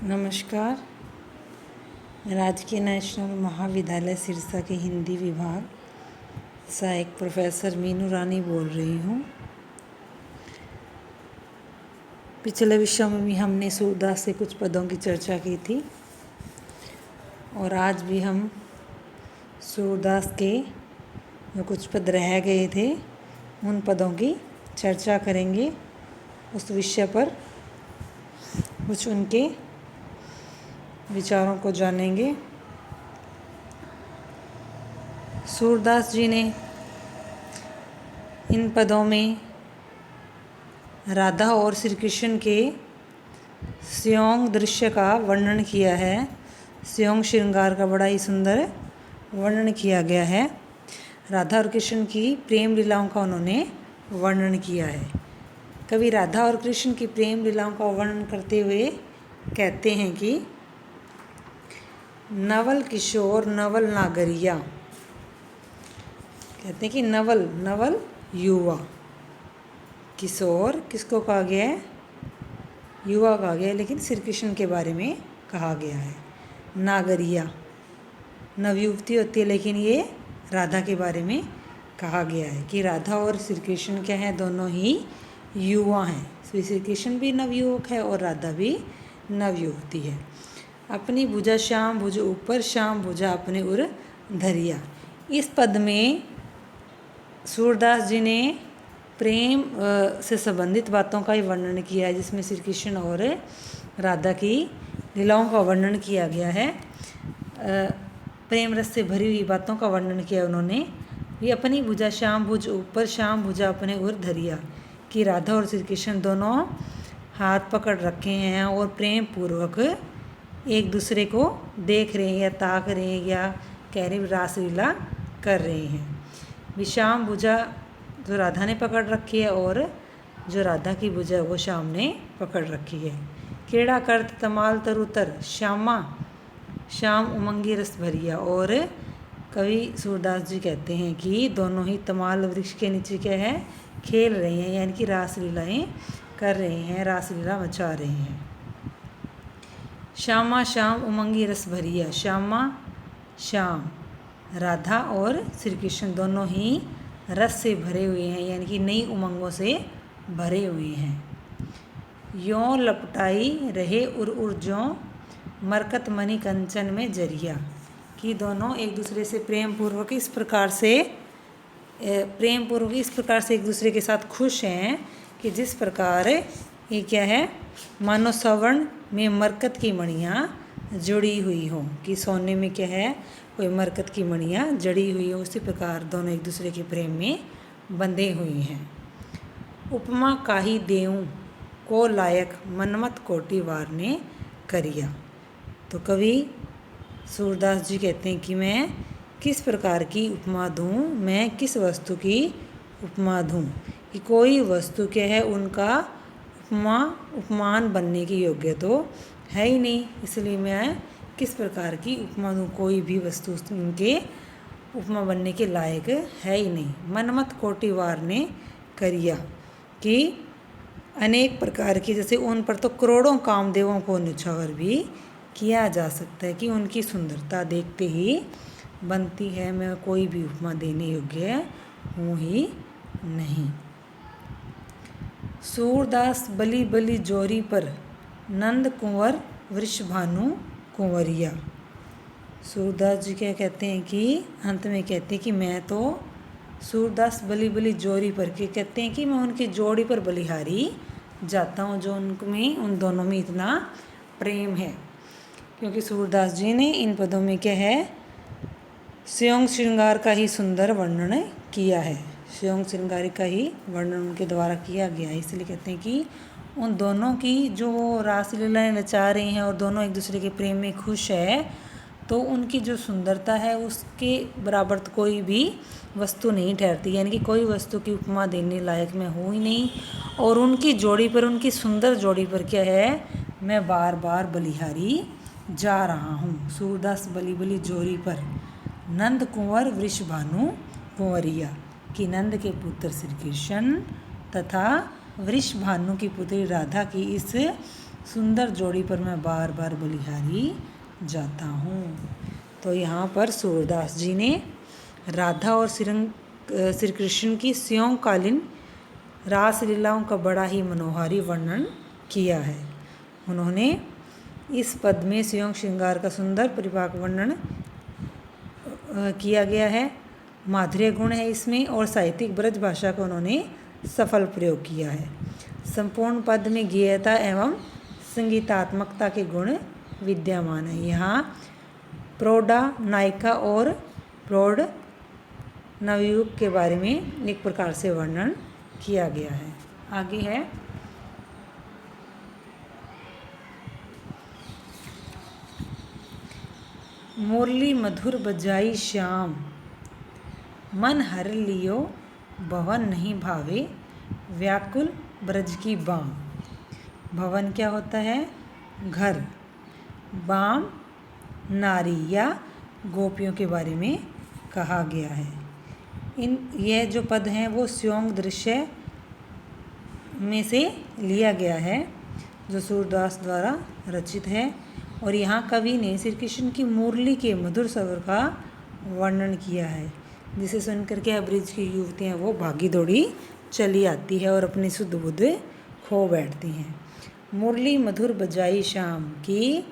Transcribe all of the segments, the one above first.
नमस्कार। राजकीय नेशनल महाविद्यालय सिरसा के हिंदी विभाग सहायक प्रोफेसर मीनू रानी बोल रही हूँ। पिछले विषयों में भी हमने सूरदास से कुछ पदों की चर्चा की थी और आज भी हम सूरदास के जो कुछ पद रह गए थे उन पदों की चर्चा करेंगे। उस विषय पर कुछ उनके विचारों को जानेंगे। सूरदास जी ने इन पदों में राधा और श्री कृष्ण के संयोग दृश्य का वर्णन किया है। संयोग श्रृंगार का बड़ा ही सुंदर वर्णन किया गया है। राधा और कृष्ण की प्रेम लीलाओं का उन्होंने वर्णन किया है। कवि राधा और कृष्ण की प्रेम लीलाओं का वर्णन करते हुए कहते हैं कि नवल किशोर नवल नागरिया, कहते हैं कि नवल युवा, किशोर किसको कहा गया है? युवा कहा गया है, लेकिन श्री कृष्ण के बारे में कहा गया है। नागरिया नवयुवती होती है, लेकिन ये राधा के बारे में कहा गया है कि राधा और श्री कृष्ण क्या है? दोनों ही युवा हैं। श्री कृष्ण भी नवयुवक है और राधा भी नवयुवती है। अपनी भुजा श्याम भुज ऊपर, श्याम भुजा अपने उर धरिया। इस पद में सूरदास जी ने प्रेम से संबंधित बातों का ही वर्णन किया है, जिसमें श्री कृष्ण और राधा की लीलाओं का वर्णन किया गया है। प्रेम रस से भरी हुई बातों का वर्णन किया उन्होंने। ये अपनी भुजा श्याम भुज ऊपर, श्याम भुजा अपने उर धरिया कि राधा और श्री कृष्ण दोनों हाथ पकड़ रखे हैं और प्रेम पूर्वक एक दूसरे को देख रहे हैं या ताक रहे हैं या कह रहे रासलीला कर रहे हैं। विश्याम भुजा जो राधा ने पकड़ रखी है और जो राधा की भुजा वो श्याम ने पकड़ रखी है। क्रीड़ा करत तमाल तरुतर श्यामा, श्याम उमंगी रस भरिया। और कवि सूरदास जी कहते हैं कि दोनों ही तमाल वृक्ष के नीचे क्या है? खेल रहे हैं, यानी कि रासलीलाएँ कर रहे हैं, रासलीला मचा रहे हैं। श्यामा श्याम उमंगी रस भरिया, श्यामा श्याम राधा और श्री कृष्ण दोनों ही रस से भरे हुए हैं, यानी कि नई उमंगों से भरे हुए हैं। यों लपटाई रहे उर उर ज्यों मरकत मणि कंचन में जरिया कि दोनों एक दूसरे से प्रेम पूर्वक इस प्रकार से एक दूसरे के साथ खुश हैं कि जिस प्रकार ये क्या है? मानो स्वर्ण में मरकत की मणियाँ जुड़ी हुई हों, कि सोने में क्या है? कोई मरकत की मणियाँ जड़ी हुई हो, उसी प्रकार दोनों एक दूसरे के प्रेम में बंधे हुए हैं। उपमा काही देऊं को लायक मनमत कोटि वार ने करिया। तो कवि सूरदास जी कहते हैं कि मैं किस प्रकार की उपमा दूं, मैं किस वस्तु की उपमा दूं कि कोई वस्तु क्या है? उनका उपमान बनने की योग्य तो है ही नहीं, इसलिए मैं किस प्रकार की उपमा दूँ? कोई भी वस्तु उनके उपमा बनने के लायक है ही नहीं। मनमत कोटि वार ने करिया कि अनेक प्रकार की, जैसे उन पर तो करोड़ों कामदेवों को निछावर भी किया जा सकता है कि उनकी सुंदरता देखते ही बनती है, मैं कोई भी उपमा देने योग्य हूँ ही नहीं। सूरदास बली बली जोरी पर नंद कुंवर वृषभानु कुंवरिया। सूरदास जी क्या कहते हैं कि अंत में कहते हैं कि मैं तो सूरदास बली बली जोरी पर के कहते हैं कि मैं उनकी जोड़ी पर बलिहारी जाता हूँ, जो उनमें उन दोनों में इतना प्रेम है। क्योंकि सूरदास जी ने इन पदों में क्या है? संयोग श्रृंगार का ही सुंदर वर्णन किया है। संयोग श्रृंगार का ही वर्णन उनके द्वारा किया गया है, इसलिए कहते हैं कि उन दोनों की जो रासलीलाएँ नचा रहे हैं और दोनों एक दूसरे के प्रेम में खुश है, तो उनकी जो सुंदरता है उसके बराबर तो कोई भी वस्तु नहीं ठहरती, यानी कि कोई वस्तु की उपमा देने लायक मैं हूँ ही नहीं। और उनकी जोड़ी पर, उनकी सुंदर जोड़ी पर क्या है? मैं बार बार बलिहारी जा रहा हूँ। सूरदास बली बली जोड़ी पर नंद कुंवर वृषभानु कुंवरिया कि नंद के पुत्र श्री कृष्ण तथा वृषभानु की पुत्री राधा की इस सुंदर जोड़ी पर मैं बार बार बलिहारी जाता हूँ। तो यहाँ पर सूरदास जी ने राधा और श्री कृष्ण की स्योंकालीन रास लीलाओं का बड़ा ही मनोहारी वर्णन किया है। उन्होंने इस पद में स्यों श्रृंगार का सुंदर परिपाक वर्णन किया गया है। माधुर्य गुण है इसमें और साहित्यिक ब्रज भाषा का उन्होंने सफल प्रयोग किया है। संपूर्ण पद में गेयता एवं संगीतात्मकता के गुण विद्यमान है। यहाँ प्रौढ़ा नायिका और प्रौढ़ नवयुग के बारे में एक प्रकार से वर्णन किया गया है। आगे है मुरली मधुर बजाई श्याम, मन हर लियो भवन नहीं भावे, व्याकुल ब्रज की बाम। भवन क्या होता है? घर। बाम नारी या गोपियों के बारे में कहा गया है। यह जो पद हैं वो स्योंग दृश्य में से लिया गया है जो सूरदास द्वारा रचित है। और यहाँ कवि ने श्री कृष्ण की मुरली के मधुर स्वर का वर्णन किया है, जिसे सुनकर के ब्रिज की युवतियाँ वो भागी दौड़ी चली आती है और अपनी शुद्ध बुद्ध खो बैठती हैं। मुरली मधुर बजाई शाम की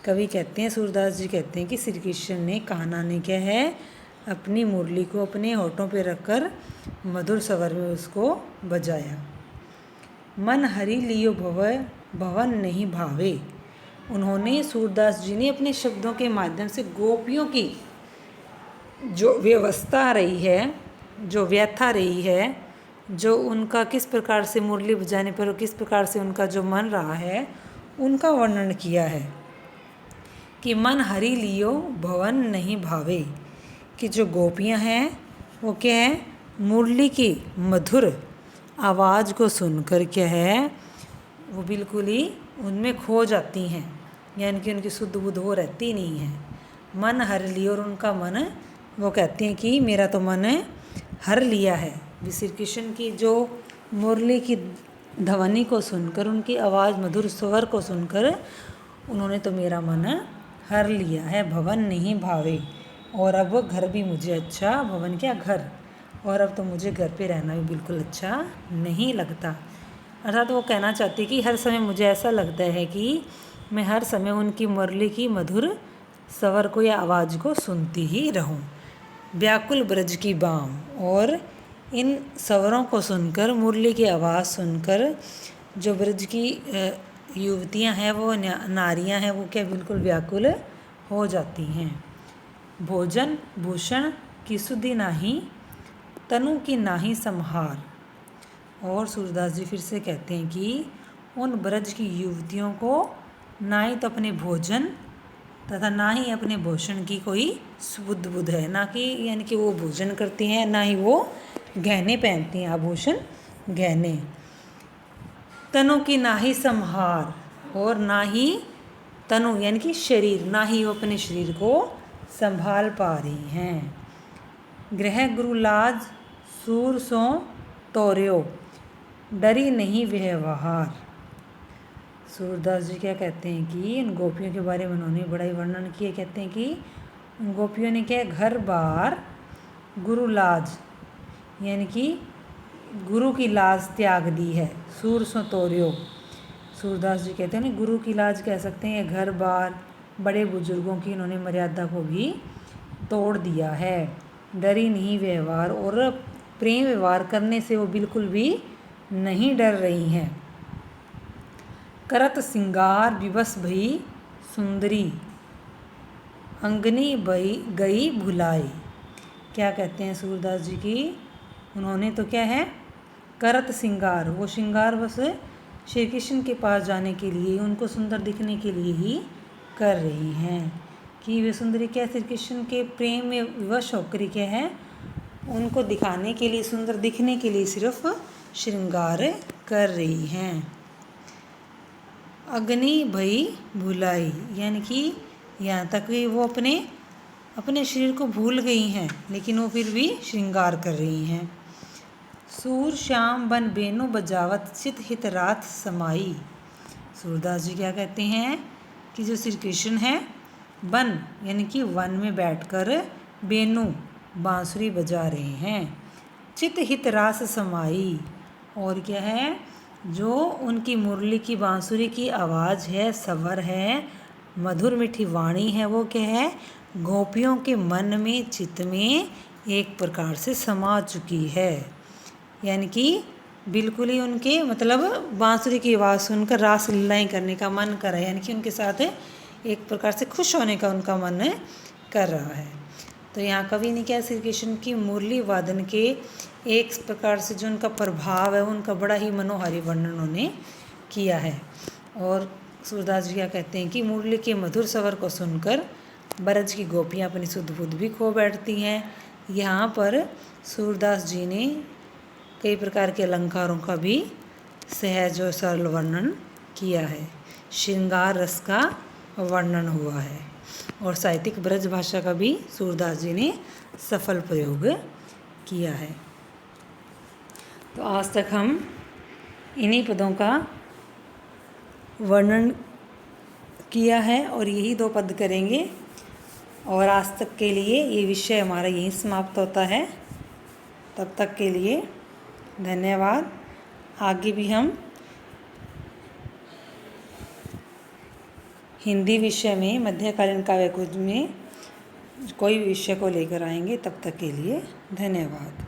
कवि कहते हैं, सूरदास जी कहते हैं कि श्री कृष्ण ने कान्हा ने क्या है अपनी मुरली को अपने होठों पे रखकर मधुर स्वर में उसको बजाया। मन हरि लियो भवन नहीं भावे। उन्होंने सूरदास जी ने अपने शब्दों के माध्यम से गोपियों की जो व्यवस्था रही है, जो व्यथा रही है, जो उनका किस प्रकार से मुरली बजाने पर किस प्रकार से उनका जो मन रहा है, उनका वर्णन किया है कि मन हरि लियो भवन नहीं भावे। कि जो गोपियां हैं वो क्या है, मुरली की मधुर आवाज़ को सुनकर क्या है वो बिल्कुल ही उनमें खो जाती हैं, यानी कि उनकी शुद्ध बुद्ध वो रहती नहीं है। मन हर लियो, और उनका मन वो कहती हैं कि मेरा तो मन हर लिया है। श्री कृष्ण की जो मुरली की ध्वनि को सुनकर, उनकी आवाज़ मधुर स्वर को सुनकर उन्होंने तो मेरा मन हर लिया है, भवन नहीं भावे। और अब घर भी मुझे अच्छा, भवन क्या घर, और अब तो मुझे घर पे रहना भी बिल्कुल अच्छा नहीं लगता। अर्थात वो कहना चाहती कि हर समय मुझे ऐसा लगता है कि मैं हर समय उनकी मुरली की मधुर स्वर को या आवाज़ को सुनती ही रहूं। व्याकुल ब्रज की बाम, और इन स्वरों को सुनकर, मुरली की आवाज़ सुनकर जो ब्रज की युवतियां हैं वो नारियां हैं वो क्या बिल्कुल व्याकुल हो जाती हैं। भोजन भूषण की सुधि नाही, तनु की नाही संहार। और सूरदास जी फिर से कहते हैं कि उन ब्रज की युवतियों को ना ही तो अपने भोजन तथा ना ही अपने भूषण की कोई सुबुद्ध बुद्ध है, ना कि यानी कि वो भोजन करती हैं, ना ही वो गहने पहनती हैं, आभूषण गहने। तनु की ना ही संहार, और ना ही तनु यानी कि शरीर, ना ही वो अपने शरीर को संभाल पा रही हैं। गृह गुरु लाज सूर सो तोर्यो, डरी नहीं व्यवहार। सूरदास जी क्या कहते हैं कि इन गोपियों के बारे में उन्होंने बड़ा ही वर्णन किया। कहते हैं कि उन गोपियों ने क्या घर बार गुरु लाज यानी कि गुरु की लाज त्याग दी है। सूर सो तोर्यो, सूरदास जी कहते हैं गुरु की लाज कह सकते हैं, घर बार बड़े बुजुर्गों की इन्होंने मर्यादा को भी तोड़ दिया है। डरी नहीं व्यवहार, और प्रेम व्यवहार करने से वो बिल्कुल भी नहीं डर रही हैं। करत सिंगार विवश भई सुंदरी, अंगनी बई गई भुलाई। क्या कहते हैं सूरदास जी की, उन्होंने तो क्या है करत सिंगार, वो श्रृंगार बस श्री कृष्ण के पास जाने के लिए, उनको सुंदर दिखने के लिए ही कर रही हैं। कि वे सुंदरी क्या श्री कृष्ण के प्रेम में विवश होकर क्या है उनको दिखाने के लिए, सुंदर दिखने के लिए सिर्फ श्रृंगार कर रही हैं। अग्नि भई भुलाई, यानी कि यहाँ तक भी वो अपने शरीर को भूल गई हैं, लेकिन वो फिर भी श्रृंगार कर रही हैं। सूर श्याम बन बेनो बजावत चित हित रात समाई। सूरदास जी क्या कहते हैं कि जो श्री कृष्ण है वन यानी कि वन में बैठकर बेनु बांसुरी बजा रहे हैं। चित हित रास समाई, और क्या है, जो उनकी मुरली की बांसुरी की आवाज़ है, स्वर है, मधुर मीठी वाणी है, वो क्या है, गोपियों के मन में चित्त में एक प्रकार से समा चुकी है। यानी कि बिल्कुल ही उनके मतलब बांसुरी की आवाज़ सुनकर रास लीलाएँ करने का मन कर रहा है, यानी कि उनके साथ एक प्रकार से खुश होने का उनका मन कर रहा है। तो यहाँ कवि ने क्या श्री कृष्ण की मुरली वादन के एक प्रकार से जो उनका प्रभाव है उनका बड़ा ही मनोहारी वर्णन उन्होंने किया है। और सूरदास जी क्या कहते हैं कि मुरली के मधुर स्वर को सुनकर ब्रज की गोपियाँ अपनी सुध बुध भी खो बैठती हैं। यहाँ पर सूरदास जी ने कई प्रकार के अलंकारों का भी सहज और सरल वर्णन किया है। श्रृंगार रस का वर्णन हुआ है और साहित्यिक ब्रज भाषा का भी सूरदास जी ने सफल प्रयोग किया है। तो आज तक हम इन्हीं पदों का वर्णन किया है और यही 2 पद करेंगे और आज तक के लिए ये विषय हमारा यहीं समाप्त होता है। तब तक के लिए धन्यवाद। आगे भी हम हिंदी विषय में मध्यकालीन काव्य कुंज में कोई विषय को लेकर आएंगे। तब तक के लिए धन्यवाद।